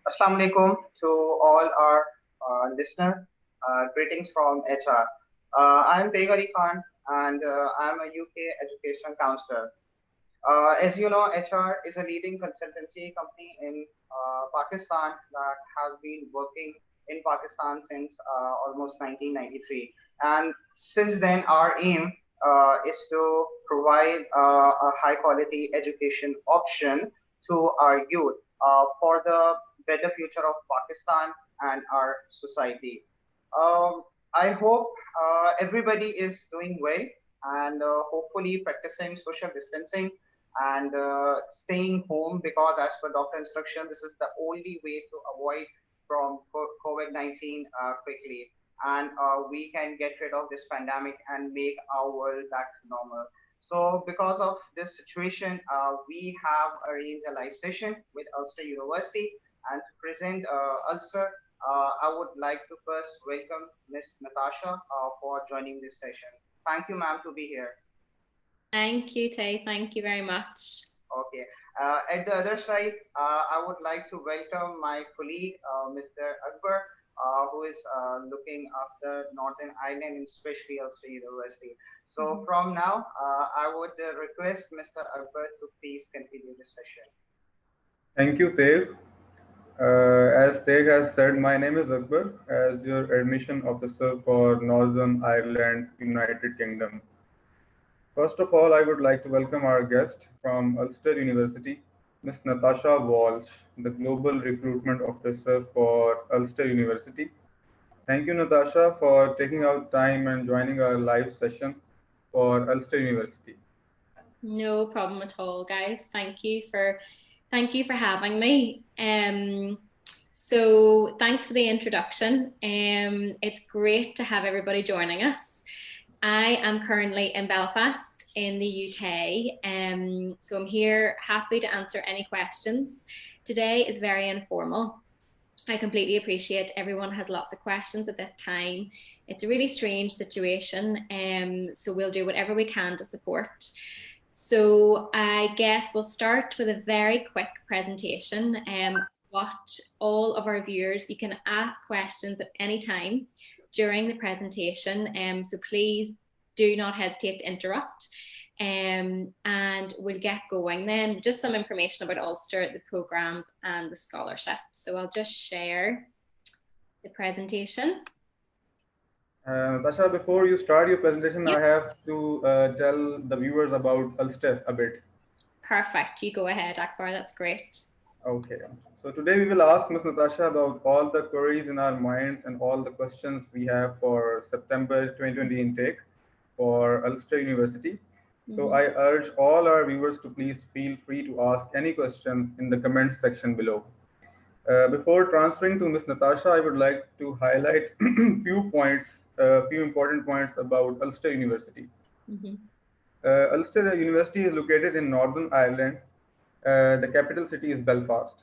Assalamu alaikum to all our listeners. Greetings from HR. I'm Begari Khan and I'm a UK education counselor. As you know, HR is a leading consultancy company in Pakistan that has been working in Pakistan since almost 1993. And since then, our aim is to provide a high quality education option to our youth for the better future of Pakistan and our society. Um, I hope everybody is doing well and hopefully practicing social distancing and staying home because as per doctor instruction this is the only way to avoid from COVID-19 quickly and we can get rid of this pandemic and make our world back to normal. So because of this situation we have arranged a live session with Ulster University and to present Ulster I would like to first welcome Miss Natasha for joining this session. Thank you ma'am to be here. Thank you, Tay. Thank you very much. Okay. At the other side, I would like to welcome my colleague, Mr. Akbar, who is looking after Northern Ireland and especially Ulster University. So from now, I would request Mr. Akbar to please continue the session. Thank you, Tev. As Teg has said, my name is Akbar, as your admission officer for Northern Ireland, United Kingdom. First of all, I would like to welcome our guest from Ulster University, Ms. Natasha Walsh, the Global Recruitment Officer for Ulster University. Thank you, Natasha, for taking out time and joining our live session for Ulster University. No problem at all, guys. Thank you for having me. So thanks for the introduction. It's great to have everybody joining us. I am currently in Belfast in the UK, so I'm here happy to answer any questions. Today is very informal. I completely appreciate everyone has lots of questions at this time. It's a really strange situation, so we'll do whatever we can to support. So I guess we'll start with a very quick presentation. What all of our viewers, you can ask questions at any time during the presentation, so please do not hesitate to interrupt. And we'll get going then. Just some information about Ulster, the programs and the scholarship. So I'll just share the presentation. Natasha, before you start your presentation, I have to tell the viewers about Ulster a bit. Perfect. You go ahead, Akbar. That's great. Okay. So today we will ask Ms. Natasha about all the queries in our minds and all the questions we have for September 2020 intake for Ulster University. So I urge all our viewers to please feel free to ask any questions in the comments section below. Before transferring to Ms. Natasha, I would like to highlight few important points about Ulster University. Ulster University is located in Northern Ireland. The capital city is Belfast.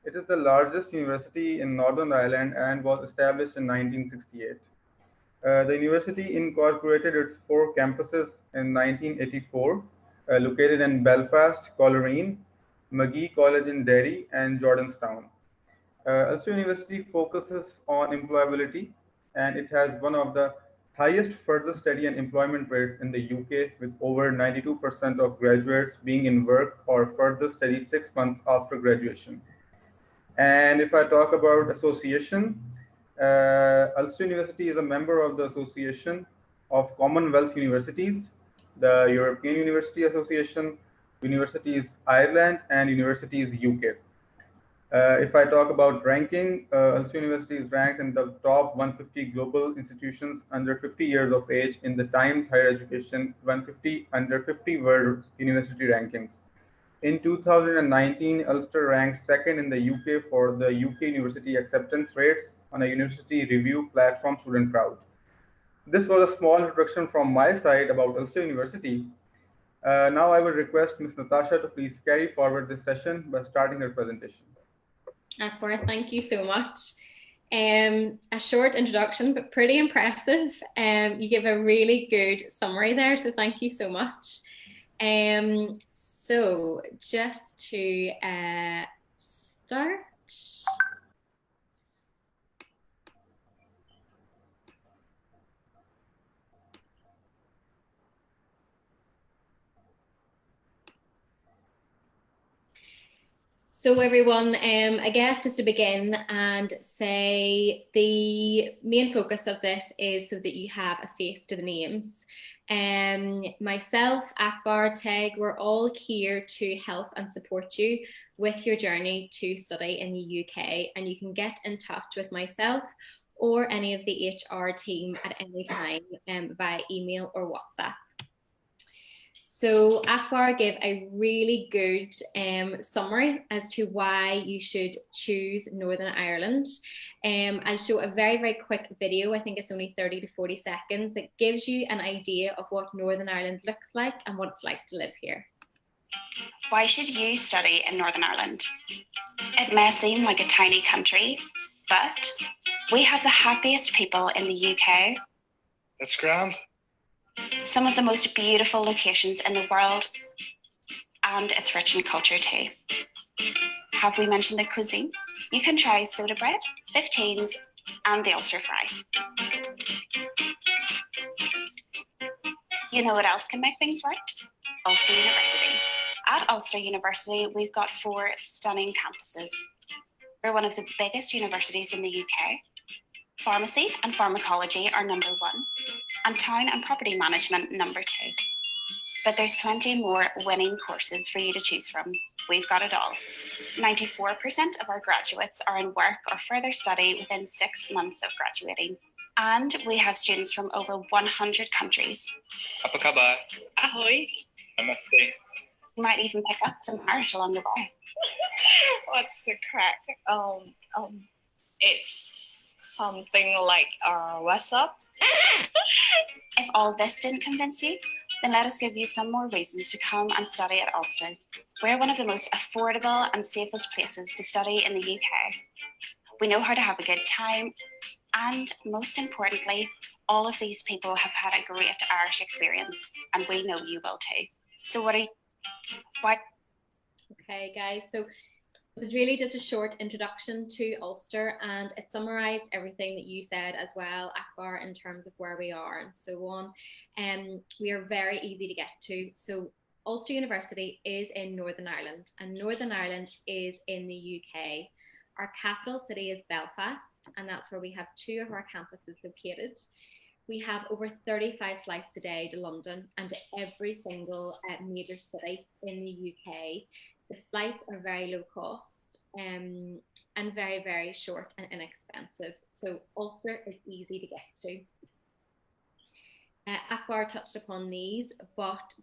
It is the largest university in Northern Ireland and was established in 1968. The university incorporated its 4 campuses in 1984, located in Belfast, Coleraine, Magee College in Derry, and Jordanstown. Ulster University focuses on employability, and it has one of the highest further study and employment rates in the UK, with over 92% of graduates being in work or further study 6 months after graduation. And if I talk about association, Ulster University is a member of the Association of Commonwealth Universities, the European University Association, Universities Ireland, and Universities UK. If I talk about ranking, Ulster University is ranked in the top 150 global institutions under 50 years of age in the Times Higher Education 150 under 50 World University Rankings. In 2019, Ulster ranked second in the UK for the UK university acceptance rates on a university review platform Student Crowd. This was a small introduction from my side about Ulster University. Now I will request Ms. Natasha to please carry forward this session by starting her presentation. Akbar, thank you so much. A short introduction, but pretty impressive. You give a really good summary there, so thank you so much. So just to start, So everyone, I guess just to begin and say the main focus of this is so that you have a face to the names. Myself, Akbar, Teg, we're all here to help and support you with your journey to study in the UK, and you can get in touch with myself or any of the HR team at any time via email or WhatsApp. So Akbar gave a really good summary as to why you should choose Northern Ireland. I'll show a very, very quick video. I think it's only 30 to 40 seconds that gives you an idea of what Northern Ireland looks like and what it's like to live here. Why should you study in Northern Ireland? It may seem like a tiny country, but we have the happiest people in the UK. It's grand. Some of the most beautiful locations in the world, and it's rich in culture too. Have we mentioned the cuisine? You can try soda bread, 15s, and the Ulster fry. You know what else can make things right? Ulster University. At Ulster University, we've got 4 stunning campuses. We're one of the biggest universities in the UK. Pharmacy and pharmacology are number 1, and town and property management number 2. But there's plenty more winning courses for you to choose from. We've got it all. 94% of our graduates are in work or further study within 6 months of graduating. And we have students from over 100 countries. Apa kabar? Ahoy. Namaste. You might even pick up some Irish along the way. What's the crack? It's something like what's up? If all this didn't convince you, then let us give you some more reasons to come and study at Ulster. We're one of the most affordable and safest places to study in the UK. We know how to have a good time, and most importantly, all of these people have had a great Irish experience, and we know you will too. So why? Okay, guys, so it was really just a short introduction to Ulster, and it summarised everything that you said as well, Akbar, in terms of where we are and so on. We are very easy to get to. So Ulster University is in Northern Ireland, and Northern Ireland is in the UK. Our capital city is Belfast, and that's where we have 2 of our campuses located. We have over 35 flights a day to London and to every single major city in the UK. The flights are very low cost and very, very short and inexpensive. So Ulster is easy to get to. Akbar touched upon these, but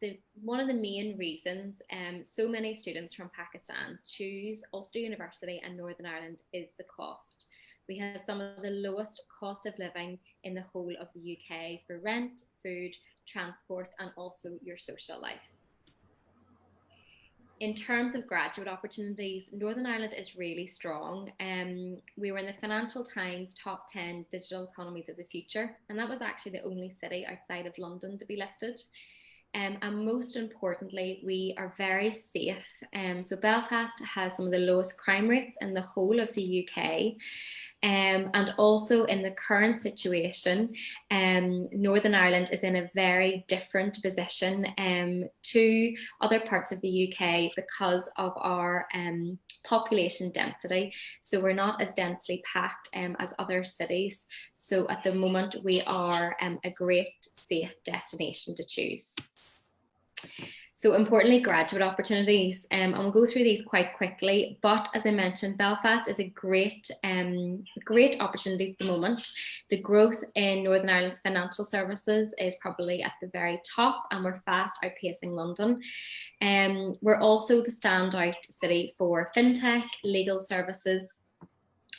one of the main reasons so many students from Pakistan choose Ulster University and Northern Ireland is the cost. We have some of the lowest cost of living in the whole of the UK for rent, food, transport, and also your social life. In terms of graduate opportunities, Northern Ireland is really strong. We were in the Financial Times top 10 digital economies of the future, and that was actually the only city outside of London to be listed. And most importantly, we are very safe. So Belfast has some of the lowest crime rates in the whole of the UK. And also in the current situation, Northern Ireland is in a very different position to other parts of the UK because of our population density. So we're not as densely packed as other cities. So at the moment, we are a great, safe destination to choose. So importantly, graduate opportunities, and we'll go through these quite quickly, but as I mentioned, Belfast is a great opportunity at the moment. The growth in Northern Ireland's financial services is probably at the very top, and we're fast outpacing London. We're also the standout city for fintech, legal services,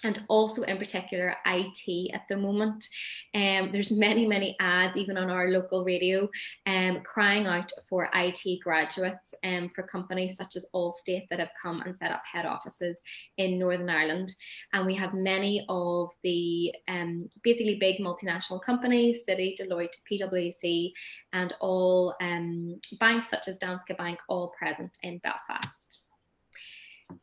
and also in particular IT at the moment. There's many ads even on our local radio crying out for IT graduates for companies such as Allstate that have come and set up head offices in Northern Ireland. And we have many of the basically big multinational companies, Citi, Deloitte, PwC, and all banks such as Danske Bank, all present in Belfast.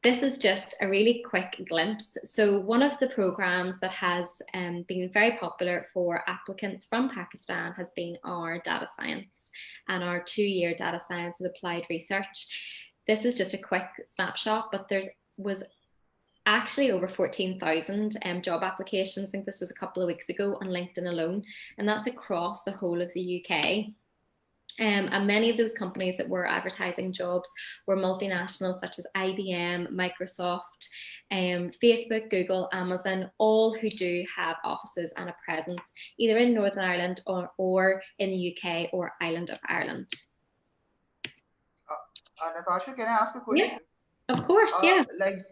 This is just a really quick glimpse. So one of the programs that has been very popular for applicants from Pakistan has been our data science and our 2-year data science with applied research. This is just a quick snapshot, but there's was actually over 14,000 job applications. I think this was a couple of weeks ago on LinkedIn alone, and that's across the whole of the UK. And many of those companies that were advertising jobs were multinationals such as IBM, Microsoft, Facebook, Google, Amazon, all who do have offices and a presence either in Northern Ireland or in the UK or island of Ireland. Natasha, can I ask a question? Yeah. Of course, yeah. Like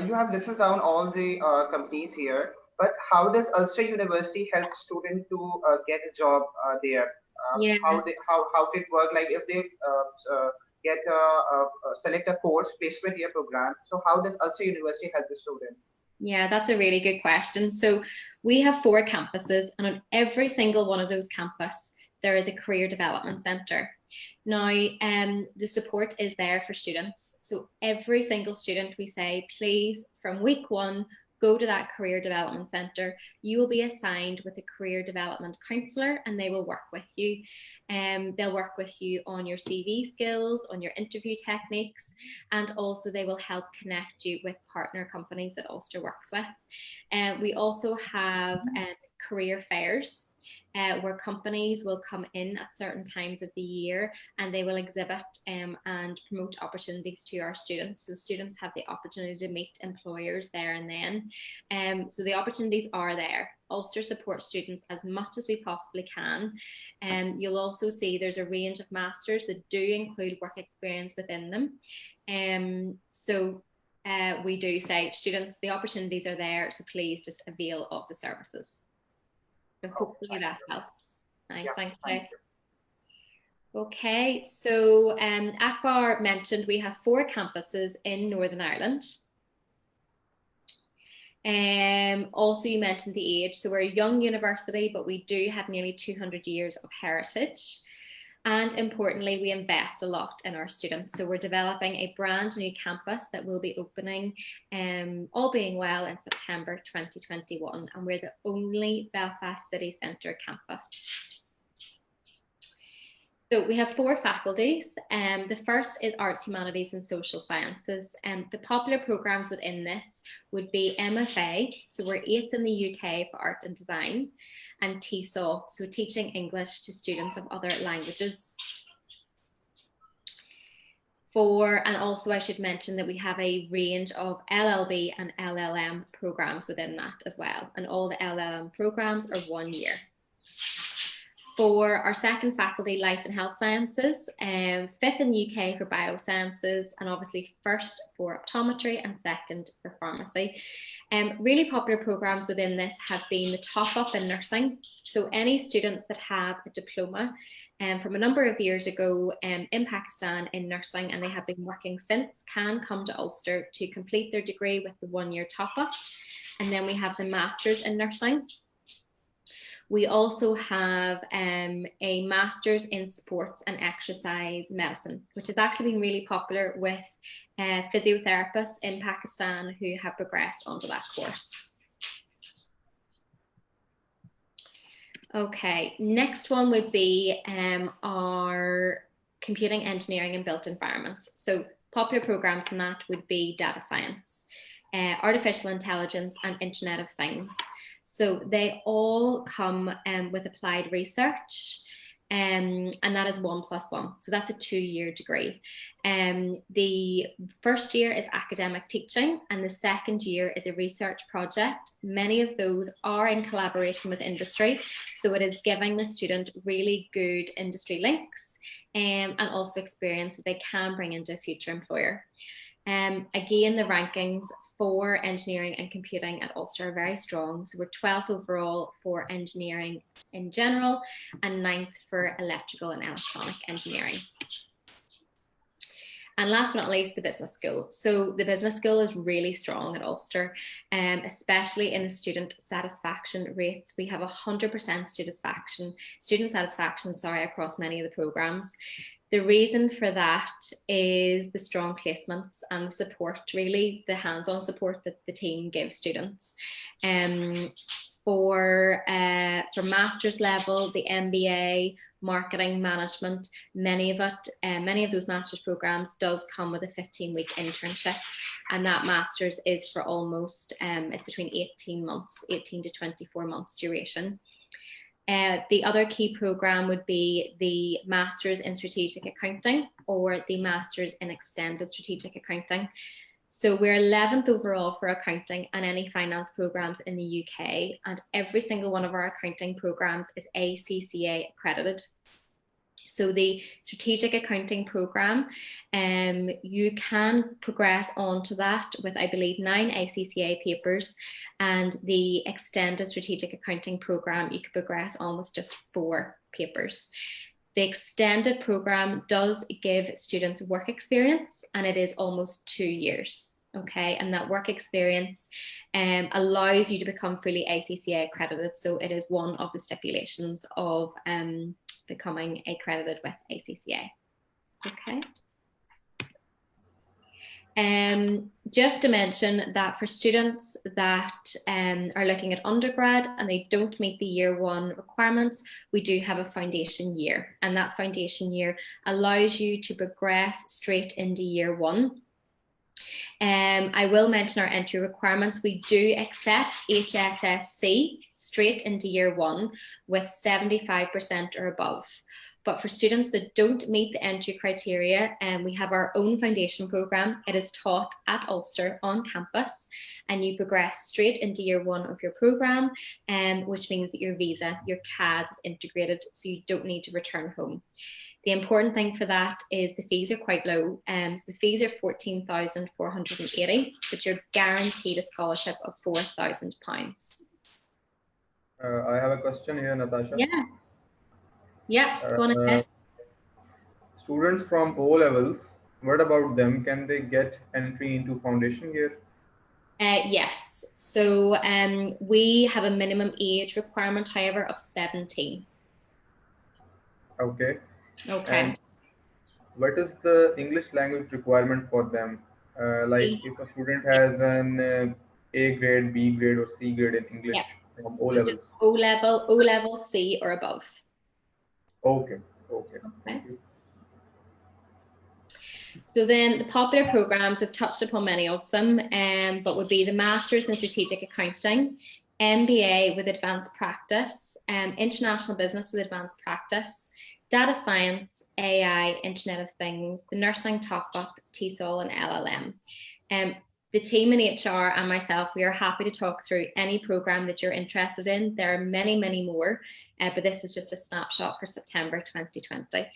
you have listed down all the companies here, but how does Ulster University help students to get a job there? Yeah. How did it work? Like if they get select a course placement year program, so how does Ulster University help the student? Yeah, that's a really good question. So we have 4 campuses, and on every single one of those campuses, there is a career development centre. Now, the support is there for students. So every single student, we say, please, from week 1, go to that career development centre. You will be assigned with a career development counsellor, and they will work with you. They'll work with you on your CV skills, on your interview techniques, and also they will help connect you with partner companies that Ulster works with. We also have career fairs, where companies will come in at certain times of the year and they will exhibit and promote opportunities to our students. So students have the opportunity to meet employers there and then. So the opportunities are there. Ulster supports students as much as we possibly can. You'll also see there's a range of masters that do include work experience within them. So we do say, students, the opportunities are there, so please just avail of the services. So hopefully that helps. Nice, Yeah, thanks. thank you. Okay, so Akbar mentioned we have 4 campuses in Northern Ireland. Also, you mentioned the age. So we're a young university, but we do have nearly 200 years of heritage. And importantly, we invest a lot in our students. So we're developing a brand new campus that will be opening, all being well, in September 2021. And we're the only Belfast City Centre campus. So we have 4 faculties. The first is Arts, Humanities and Social Sciences. The popular programmes within this would be MFA, so we're 8th in the UK for Art and Design, and TESOL, so Teaching English to Students of Other Languages. And also I should mention that we have a range of LLB and LLM programmes within that as well, and all the LLM programmes are 1 year. For our second faculty, Life and Health Sciences, 5th in the UK for Biosciences, and obviously 1st for Optometry and 2nd for Pharmacy. Really popular programmes within this have been the top up in nursing. So any students that have a diploma from a number of years ago in Pakistan in nursing, and they have been working since, can come to Ulster to complete their degree with the 1 year top up. And then we have the Masters in Nursing. We also have a Master's in Sports and Exercise Medicine, which has actually been really popular with physiotherapists in Pakistan who have progressed onto that course. Okay, next one would be our Computing, Engineering and Built Environment. So popular programs in that would be Data Science, Artificial Intelligence and Internet of Things. So they all come with applied research, and that is 1+1. So that's a 2-year degree. The first year is academic teaching, and the second year is a research project. Many of those are in collaboration with industry. So it is giving the student really good industry links and also experience that they can bring into a future employer. Again, the rankings for engineering and computing at Ulster are very strong. So we're 12th overall for engineering in general and 9th for electrical and electronic engineering. And last but not least, the business school. So the business school is really strong at Ulster, especially in the student satisfaction rates. We have 100% student satisfaction, across many of the programs. The reason for that is the strong placements and the support, really, the hands-on support that the team gives students. For master's level, the MBA, marketing management, many of those master's programs does come with a 15-week internship. and that master's is for almost, it's between 18 to 24 months duration. The other key program would be the Masters in Strategic Accounting or the Masters in Extended Strategic Accounting. So we're 11th overall for accounting and any finance programs in the UK, and every single one of our accounting programs is ACCA accredited. So the strategic accounting program, you can progress on to that with, I believe, 9 ACCA papers, and the extended strategic accounting program, you could progress on with just 4 papers. The extended program does give students work experience, and it is almost 2 years. Okay, and that work experience allows you to become fully ACCA accredited. So it is one of the stipulations of becoming accredited with ACCA. Okay. Just to mention that for students that are looking at undergrad and they don't meet the year 1 requirements, we do have a foundation year, and that foundation year allows you to progress straight into year 1. I will mention our entry requirements. We do accept HSSC straight into year 1 with 75% or above. But for students that don't meet the entry criteria, we have our own foundation program. It is taught at Ulster on campus, and you progress straight into year 1 of your program, which means that your visa, your CAS is integrated, so you don't need to return home. The important thing for that is the fees are quite low. So the fees are £14,480, but you're guaranteed a scholarship of £4,000. I have a question here, Natasha. Yeah, go on ahead. Students from O levels, what about them? Can they get entry into foundation year? Yes. So we have a minimum age requirement, however, of 17. Okay. Okay. And what is the English language requirement for them? Like if a student has an A grade, B grade, or C grade in English from O levels. O level, C or above. Okay. Thank you. So then the popular programs, I've touched upon many of them, but would be the Masters in Strategic Accounting, MBA with Advanced Practice, International Business with Advanced Practice, Data Science, AI, Internet of Things, the Nursing Top-Up, TESOL and LLM. The team in HR and myself, we are happy to talk through any program that you're interested in. There are many, many more, but this is just a snapshot for September 2020.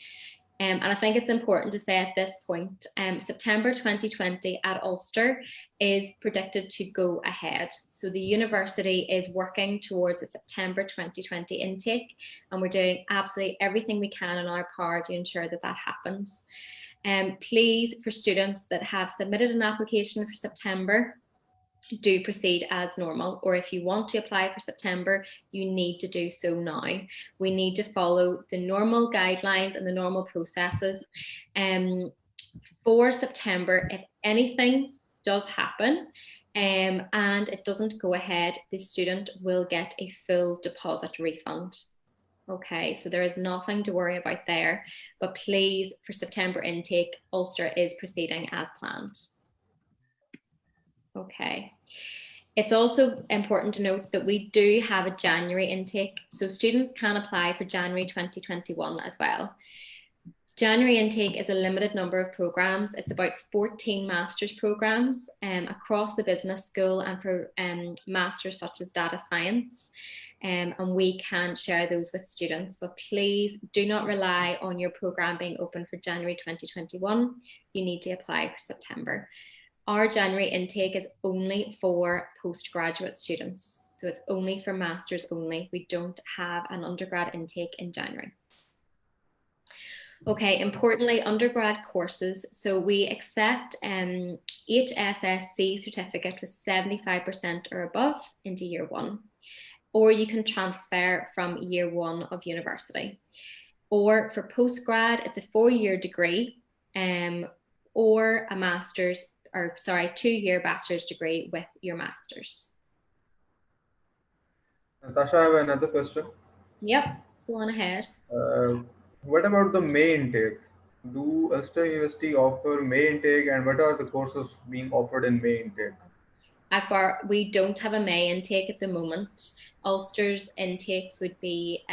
And I think it's important to say at this point, September 2020 at Ulster is predicted to go ahead. So the university is working towards a September 2020 intake, and we're doing absolutely everything we can in our power to ensure that that happens. Please, for students that have submitted an application for September, do proceed as normal, or if you want to apply for September, you need to do so now. We need to follow the normal guidelines and the normal processes. For September, if anything does happen and it doesn't go ahead, the student will get a full deposit refund. Okay, so there is nothing to worry about there, but please, for September intake, Ulster is proceeding as planned. Okay. It's also important to note that we do have a January intake, so students can apply for January 2021 as well. January intake is a limited number of programs. It's about 14 master's programs across the business school and for masters such as data science. And we can share those with students, but please do not rely on your program being open for January 2021. You need to apply for September. Our January intake is only for postgraduate students. So it's only for masters only. We don't have an undergrad intake in January. Okay, importantly, undergrad courses. So we accept HSSC certificate with 75% or above into year 1. Or you can transfer from year 1 of university. Or for postgrad, it's a 4-year degree or a master's, or sorry, 2-year bachelor's degree with your master's. Natasha, I have another question. Yep, go on ahead. What about the May intake? Do Ulster University offer May intake, and what are the courses being offered in May intake? Akbar, we don't have a May intake at the moment. Ulster's intakes would be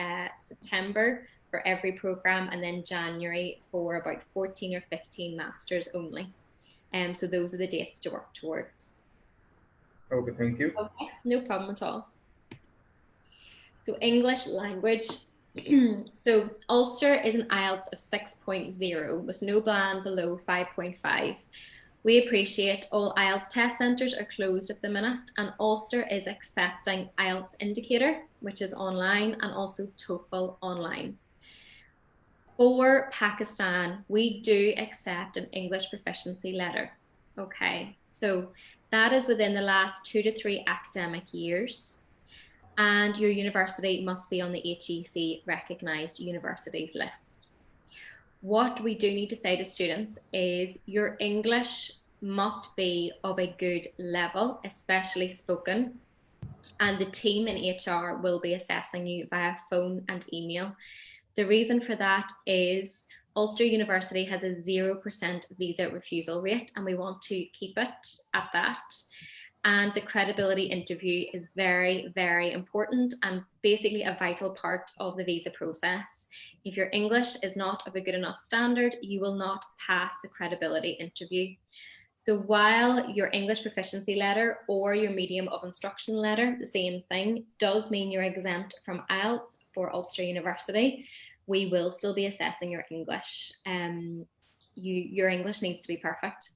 September for every program, and then January for about 14 or 15 masters only. So those are the dates to work towards. Okay, thank you. Okay, no problem at all. So English language. So Ulster is an IELTS of 6.0 with no band below 5.5. We appreciate all IELTS test centres are closed at the minute, and Ulster is accepting IELTS Indicator, which is online, and also TOEFL online. For Pakistan, we do accept an English proficiency letter. Okay, so that is within the last 2 to 3 academic years, and your university must be on the HEC recognised universities list. What we do need to say to students is your English must be of a good level, especially spoken, and the team in HR will be assessing you via phone and email. The reason for that is Ulster University has a 0% visa refusal rate, and we want to keep it at that. And the credibility interview is very, very important and basically a vital part of the visa process. If your English is not of a good enough standard, you will not pass the credibility interview. So while your English proficiency letter or your medium of instruction letter, the same thing, does mean you're exempt from IELTS for Ulster University, we will still be assessing your English. Your English needs to be perfect,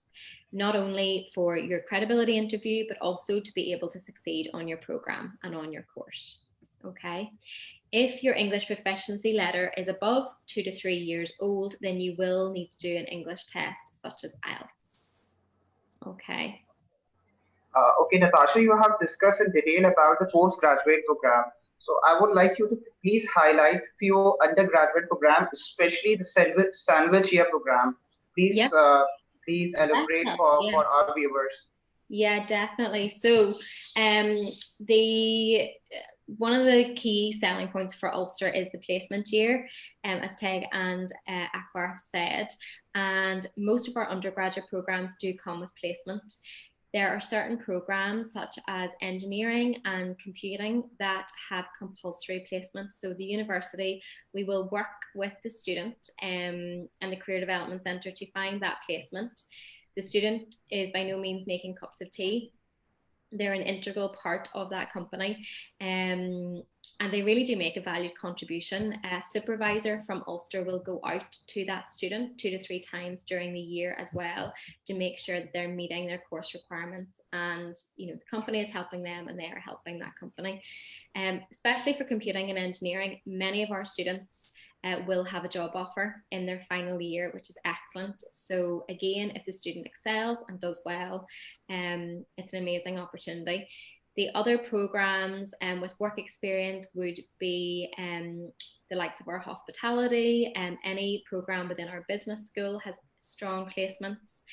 not only for your credibility interview, but also to be able to succeed on your program and on your course. Okay. If your English proficiency letter is above 2 to 3 years old, then you will need to do an English test such as IELTS. Okay. Okay, Natasha, you have discussed in detail about the postgraduate program. So I would like you to please highlight few undergraduate programs, especially the sandwich year program. Please, Yep. Please elaborate for our viewers. Yeah, definitely. So, the one of the key selling points for Ulster is the placement year, as Teg and Akbar have said, and most of our undergraduate programs do come with placement. There are certain programs such as engineering and computing that have compulsory placement. So the university, we will work with the student and the Career Development Centre to find that placement. The student is by no means making cups of tea. They're an integral part of that company, and they really do make a valued contribution. A supervisor from Ulster will go out to that student 2 to 3 times during the year as well to make sure that they're meeting their course requirements, and the company is helping them and they are helping that company. Especially for computing and engineering, many of our students will have a job offer in their final year, which is excellent. So again, if the student excels and does well, it's an amazing opportunity. The other programs with work experience would be the likes of our hospitality, and any program within our business school has strong placements.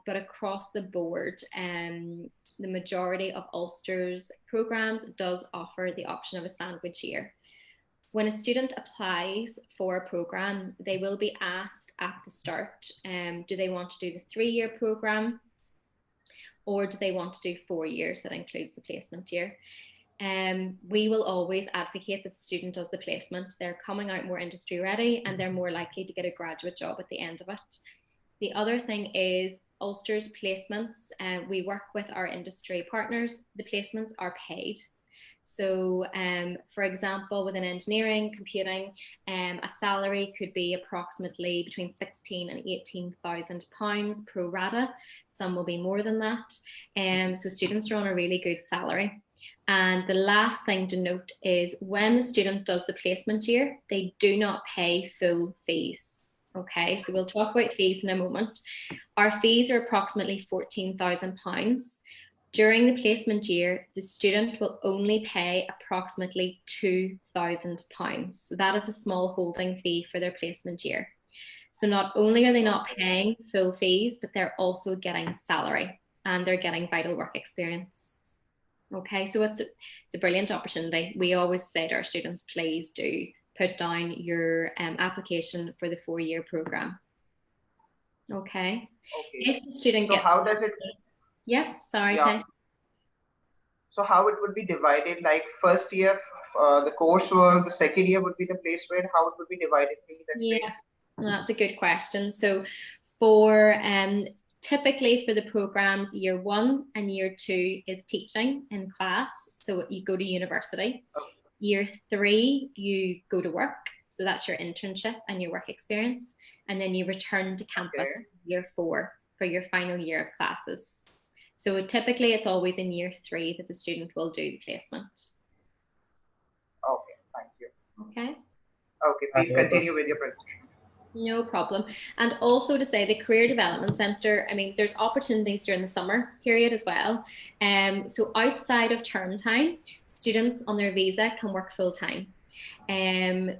But across the board, the majority of Ulster's programs does offer the option of a sandwich year. When a student applies for a program, they will be asked at the start, do they want to do the 3-year program, or do they want to do 4 years that includes the placement year? We will always advocate that the student does the placement. They're coming out more industry ready and they're more likely to get a graduate job at the end of it. The other thing is Ulster's placements. We work with our industry partners. The placements are paid. So, for example, within engineering, computing, a salary could be approximately between £16,000 and £18,000 pro rata. Some will be more than that. So students are on a really good salary. And the last thing to note is when the student does the placement year, they do not pay full fees. Okay, so we'll talk about fees in a moment. Our fees are approximately £14,000. During the placement year, the student will only pay approximately £2,000. So that is a small holding fee for their placement year. So not only are they not paying full fees, but they're also getting salary and they're getting vital work experience. Okay, so it's a brilliant opportunity. We always say to our students, please do put down your application for the 4-year program. Okay. Okay. If the student So gets, how does it? yeah, sorry, Yeah. Tay. So how it would be divided? Like first year, the coursework, the second year would be the placement. How it would be divided? Please explain. Yeah, that's a good question. So for typically for the programs, year 1 and year 2 is teaching in class. So you go to university. Year 3, you go to work. So that's your internship and your work experience. And then you return to campus year 4 for your final year of classes. So typically it's always in year 3 that the student will do the placement. Okay, thank you. Okay. Okay, please continue with your presentation. No problem. And also to say the Career Development Centre, I mean, there's opportunities during the summer period as well. So outside of term time, students on their visa can work full time. And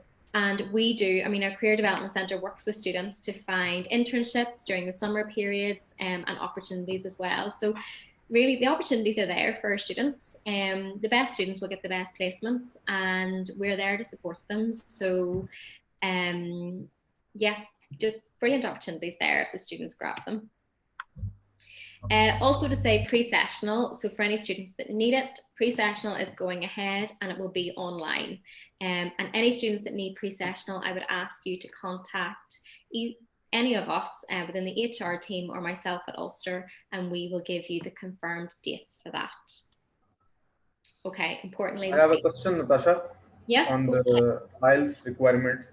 we do, I mean, our Career Development Centre works with students to find internships during the summer periods and opportunities as well. So really the opportunities are there for students. The best students will get the best placements and we're there to support them. So yeah, just brilliant opportunities there if the students grab them. Also to say pre-sessional, so for any students that need it, pre-sessional is going ahead and it will be online. And any students that need pre-sessional, I would ask you to contact any of us within the HR team or myself at Ulster, and we will give you the confirmed dates for that. Okay, importantly. I have a question, Natasha. Yeah. On the IELTS requirement.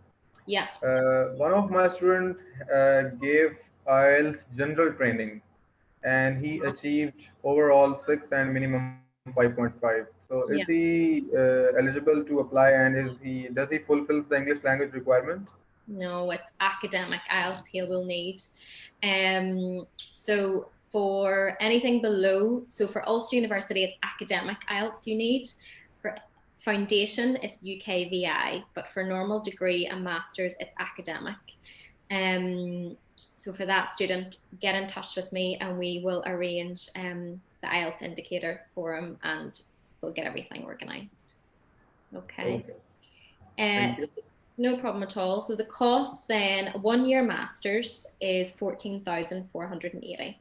Yeah. One of my students gave IELTS general training, and he achieved overall 6 and minimum 5.5. So is he eligible to apply, and does he fulfill the English language requirement? No, it's academic IELTS he will need. So for anything below, so for Ulster University, it's academic IELTS you need. For foundation, it's UKVI, but for normal degree and masters, it's academic. So for that student, get in touch with me and we will arrange the IELTS indicator for him and we'll get everything organised. Okay. Thank you. No problem at all. So the cost then, 1 year masters is 14,480.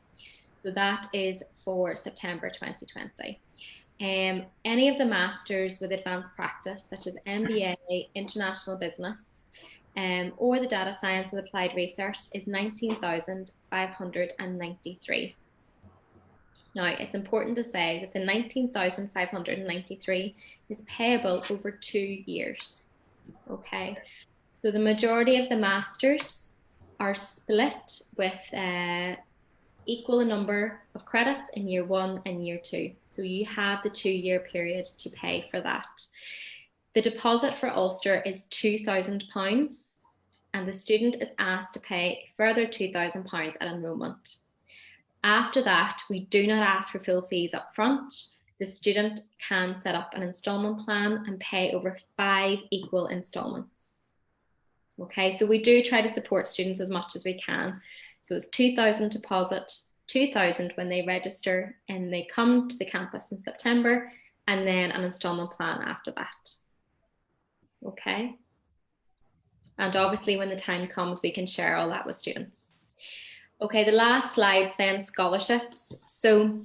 So that is for September 2020. Any of the masters with advanced practice, such as MBA, international business, or the data science and applied research, is 19,593. Now, it's important to say that the 19,593 is payable over 2 years. Okay, so the majority of the masters are split with equal number of credits in year 1 and year 2. So you have the 2-year period to pay for that. The deposit for Ulster is £2,000 and the student is asked to pay a further £2,000 at enrolment. After that, we do not ask for full fees up front. The student can set up an instalment plan and pay over 5 equal instalments. Okay, so we do try to support students as much as we can. So it's 2,000 deposit, 2,000 when they register and they come to the campus in September, and then an instalment plan after that. Okay. And obviously when the time comes, we can share all that with students. Okay, the last slide's then scholarships. So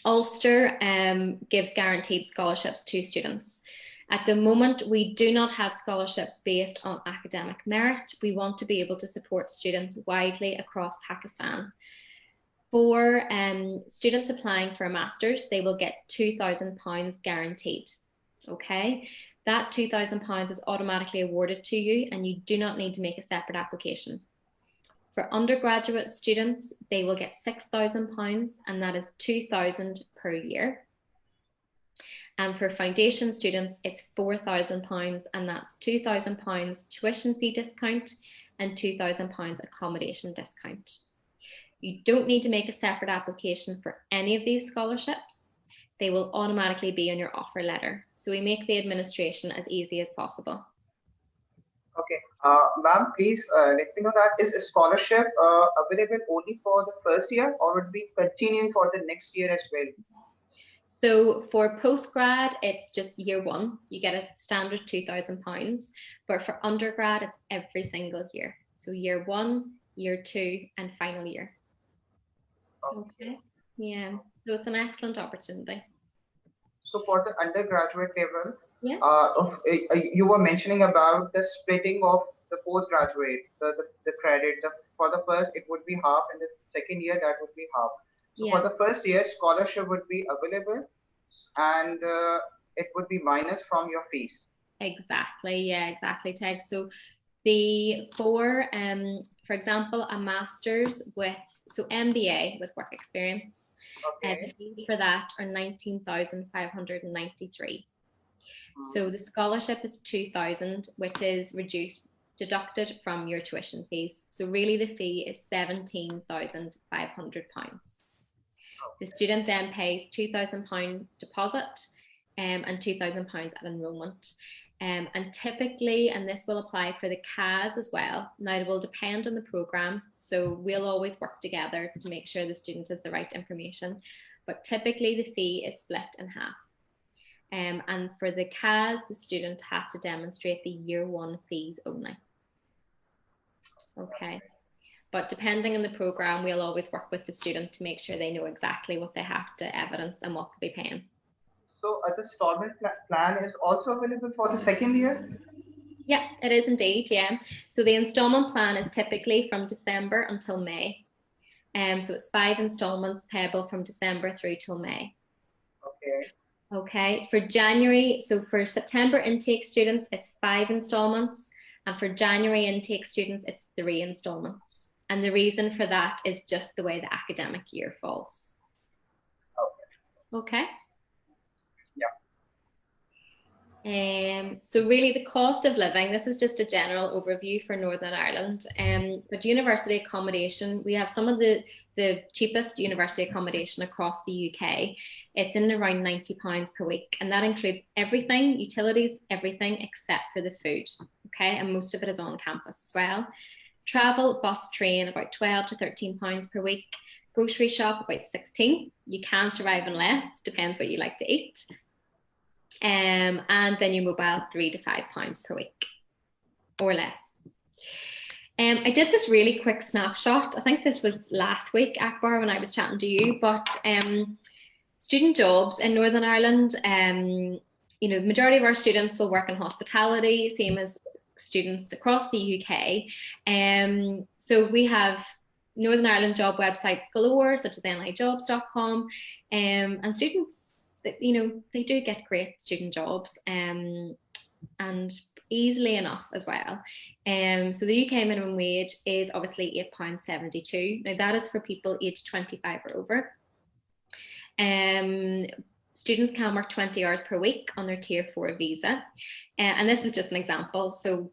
Ulster gives guaranteed scholarships to students. At the moment, we do not have scholarships based on academic merit. We want to be able to support students widely across Pakistan. For students applying for a master's, they will get £2,000 guaranteed. Okay, that £2,000 is automatically awarded to you and you do not need to make a separate application. For undergraduate students, they will get £6,000 and that is £2,000 per year. And for foundation students, it's £4,000 and that's £2,000 tuition fee discount and £2,000 accommodation discount. You don't need to make a separate application for any of these scholarships. They will automatically be on your offer letter. So we make the administration as easy as possible. Okay, ma'am, please let me know that is a scholarship available only for the first year or would be continuing for the next year as well? So for postgrad, it's just year 1. You get a standard £2,000, but for undergrad, it's every single year. So year 1, year 2, and final year. Okay. Yeah. So it's an excellent opportunity. So for the undergraduate level, Yeah. You were mentioning about the splitting of the postgraduate, the credit. For the first, it would be half, and the second year that would be half. So Yeah. for the first year, scholarship would be available, and it would be minus from your fees. Exactly. Yeah. Exactly, Teg. So for example, a master's with MBA with work experience. Okay. The fees for that are 19,593. So the scholarship is 2,000, which is deducted from your tuition fees. So really the fee is £17,500. The student then pays £2,000 deposit and £2,000 at enrolment. And typically, and this will apply for the CAS as well, now it will depend on the programme, so we'll always work together to make sure the student has the right information, but typically the fee is split in half. And for the CAS, the student has to demonstrate the year 1 fees only. Okay. But depending on the programme, we'll always work with the student to make sure they know exactly what they have to evidence and what they'll be paying. So the installment plan is also available for the second year? Yeah, it is indeed, yeah. So the installment plan is typically from December until May. So it's 5 installments payable from December through till May. Okay. Okay, for January, so for September intake students, it's 5 installments. And for January intake students, it's 3 installments. And the reason for that is just the way the academic year falls. Okay. So really the cost of living, this is just a general overview for Northern Ireland, but university accommodation, we have some of the cheapest university accommodation across the UK. It's in around £90 per week, and that includes everything, utilities, everything except for the food, okay, and most of it is on campus as well. Travel, bus, train, about £12 to £13 per week. Grocery shop, about 16. You can survive on less, depends what you like to eat. And then your mobile, £3 to £5 per week or less. I did this really quick snapshot. I think this was last week, Akbar, when I was chatting to you, but student jobs in Northern Ireland, you know, the majority of our students will work in hospitality, same as students across the UK. So we have Northern Ireland job websites galore, such as nijobs.com, and students, you know, they do get great student jobs and easily enough as well. So the UK minimum wage is obviously £8.72. Now that is for people aged 25 or over. Students can work 20 hours per week on their Tier 4 visa. And this is just an example. So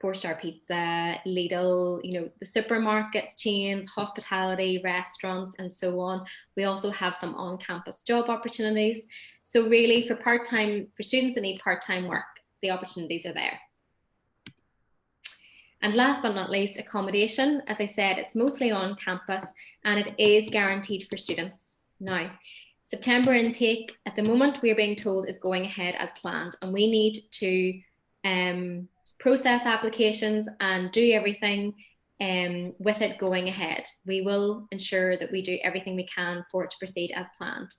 4-star pizza, Lidl, you know, the supermarkets, chains, hospitality, restaurants, and so on. We also have some on-campus job opportunities. So really for students that need part-time work, the opportunities are there. And last but not least, accommodation. As I said, it's mostly on campus and it is guaranteed for students. Now, September intake at the moment we're being told is going ahead as planned, and we need to process applications and do everything with it going ahead. We will ensure that we do everything we can for it to proceed as planned.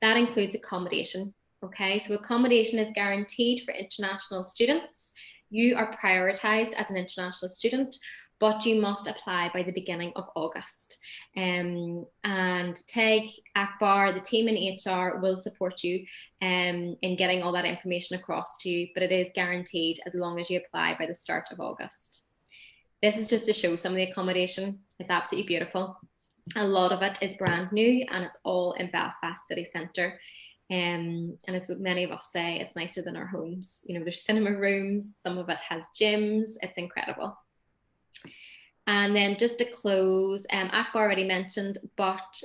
That includes accommodation. Okay, so accommodation is guaranteed for international students. You are prioritised as an international student, but you must apply by the beginning of August. And Teg, Akbar, the team in HR will support you in getting all that information across to you, but it is guaranteed as long as you apply by the start of August. This is just to show some of the accommodation. It's absolutely beautiful. A lot of it is brand new and it's all in Belfast city centre. And as many of us say, it's nicer than our homes. You know, there's cinema rooms, some of it has gyms, it's incredible. And then just to close, Akbar already mentioned, but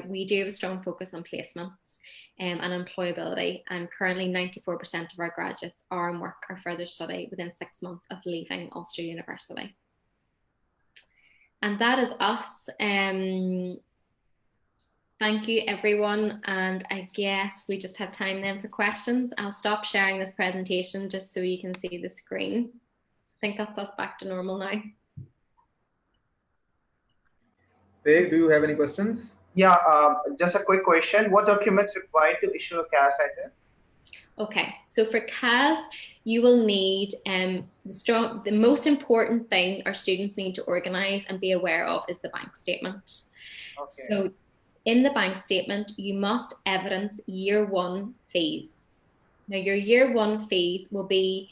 we do have a strong focus on placements and employability. And currently 94% of our graduates are in work or further study within 6 months of leaving Ulster University. And that is us. Thank you, everyone. And I guess we just have time then for questions. I'll stop sharing this presentation just so you can see the screen. I think that's us back to normal now. Craig, do you have any questions? Yeah, just a quick question. What documents required to issue a cash letter? Okay, so for CAS, you will need the most important thing our students need to organise and be aware of is the bank statement. Okay. So in the bank statement, you must evidence year one fees. Now your year one fees will be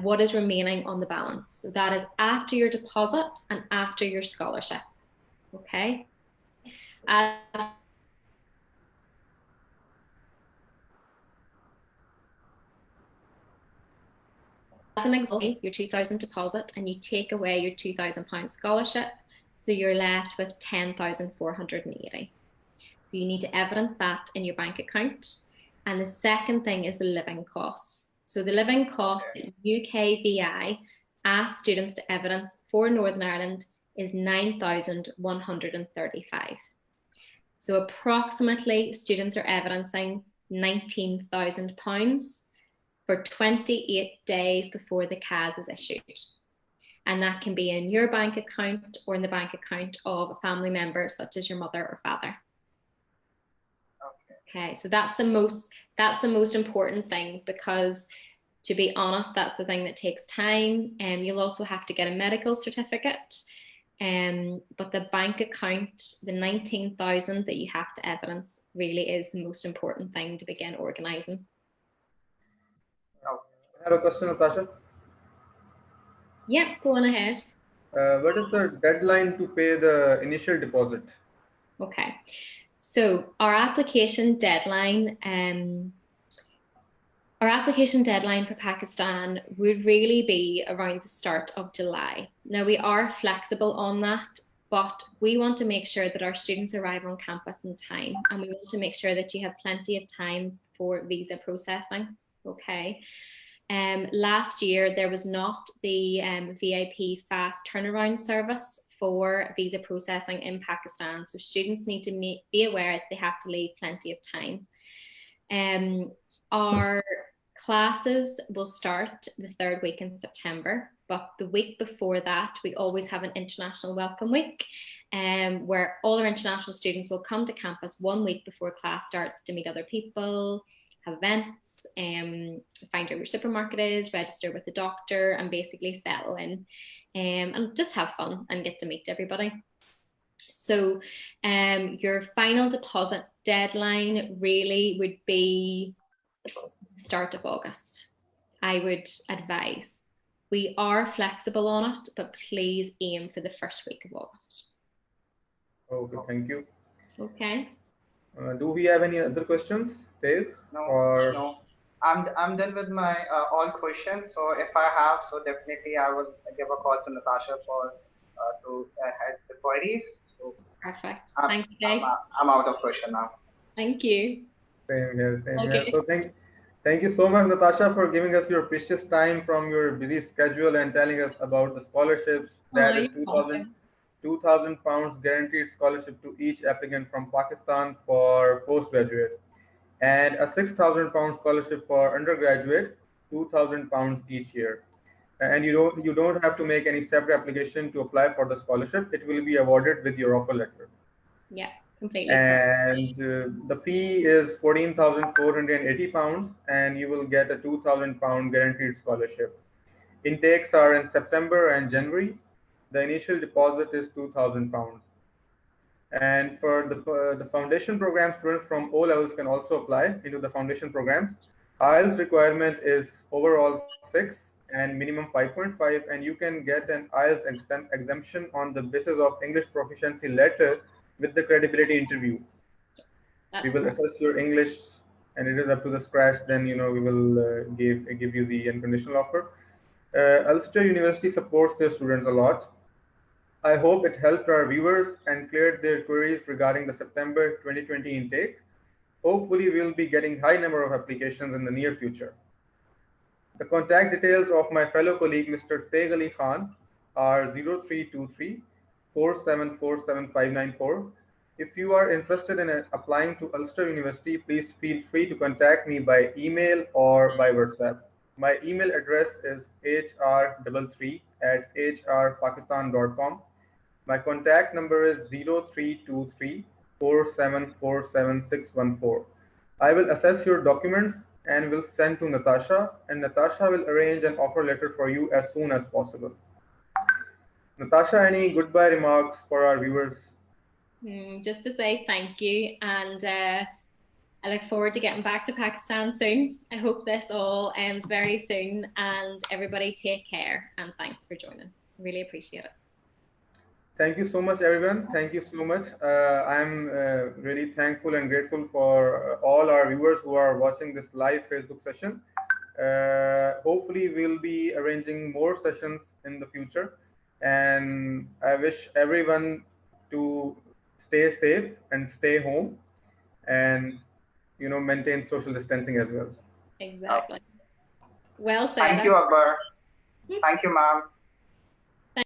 what is remaining on the balance. So that is after your deposit and after your scholarship. Okay. As an example, your 2,000 deposit and you take away your £2,000 scholarship, so you're left with 10,480. So you need to evidence that in your bank account. And the second thing is the living costs. So the living costs that UKVI asks students to evidence for Northern Ireland is 9,135. So approximately students are evidencing £19,000 for 28 days before the CAS is issued. And that can be in your bank account or in the bank account of a family member, such as your mother or father. Okay, so that's the most important thing, because to be honest, that's the thing that takes time. You'll also have to get a medical certificate. But the bank account, the 19,000 that you have to evidence, really is the most important thing to begin organising. I have a question, Natasha. Yeah, go on ahead. What is the deadline to pay the initial deposit? Okay, so our application deadline for Pakistan would really be around the start of July. Now we are flexible on that, but we want to make sure that our students arrive on campus in time, and we want to make sure that you have plenty of time for visa processing. Okay. Last year, there was not the VIP fast turnaround service for visa processing in Pakistan. So students need to be aware that they have to leave plenty of time. Our classes will start the third week in September, but the week before that, we always have an international welcome week, where all our international students will come to campus 1 week before class starts to meet other people, have events, find out where your supermarket is, register with the doctor, and basically settle in and just have fun and get to meet everybody. So your final deposit deadline really would be start of August, I would advise. We are flexible on it, but please aim for the first week of August. Okay, thank you. Okay. Do we have any other questions, Dave? No. I'm done with my all questions. So if I have, so definitely I will give a call to Natasha for to head the queries. So perfect. Thanks, Dave. I'm out of question now. Thank you. Same here. So thank you so much, Natasha, for giving us your precious time from your busy schedule and telling us about the scholarships. That is 2,000 pounds guaranteed scholarship to each applicant from Pakistan for postgraduate, and a 6,000 pound scholarship for undergraduate, 2,000 pounds each year. And you don't have to make any separate application to apply for the scholarship. It will be awarded with your offer letter. Yeah, completely. And the fee is 14,480 pounds, and you will get a 2,000 pound guaranteed scholarship. Intakes are in September and January. The initial deposit is 2,000 pounds. And for the foundation program, students from O levels can also apply into the foundation programs. IELTS requirement is overall 6 and minimum 5.5, and you can get an IELTS exemption on the basis of English proficiency letter with the credibility interview. We will assess your English, and it is up to the scratch. Then we will give you the unconditional offer. Ulster University supports their students a lot. I hope it helped our viewers and cleared their queries regarding the September 2020 intake. Hopefully, we'll be getting high number of applications in the near future. The contact details of my fellow colleague, Mr. Teg Ali Khan, are 0323 4747 If you are interested in applying to Ulster University, please feel free to contact me by email or by WhatsApp. My email address is hr33@hrpakistan.com. My contact number is 0323 4747 I will assess your documents and will send to Natasha, and Natasha will arrange an offer letter for you as soon as possible. Natasha, any goodbye remarks for our viewers? Just to say thank you, and I look forward to getting back to Pakistan soon. I hope this all ends very soon, and everybody take care, and thanks for joining. Really appreciate it. Thank you so much, everyone. Thank you so much. I'm really thankful and grateful for all our viewers who are watching this live Facebook session. Hopefully, we'll be arranging more sessions in the future. And I wish everyone to stay safe and stay home and, maintain social distancing as well. Exactly. Well said. Thank you, Akbar. Thank you, ma'am.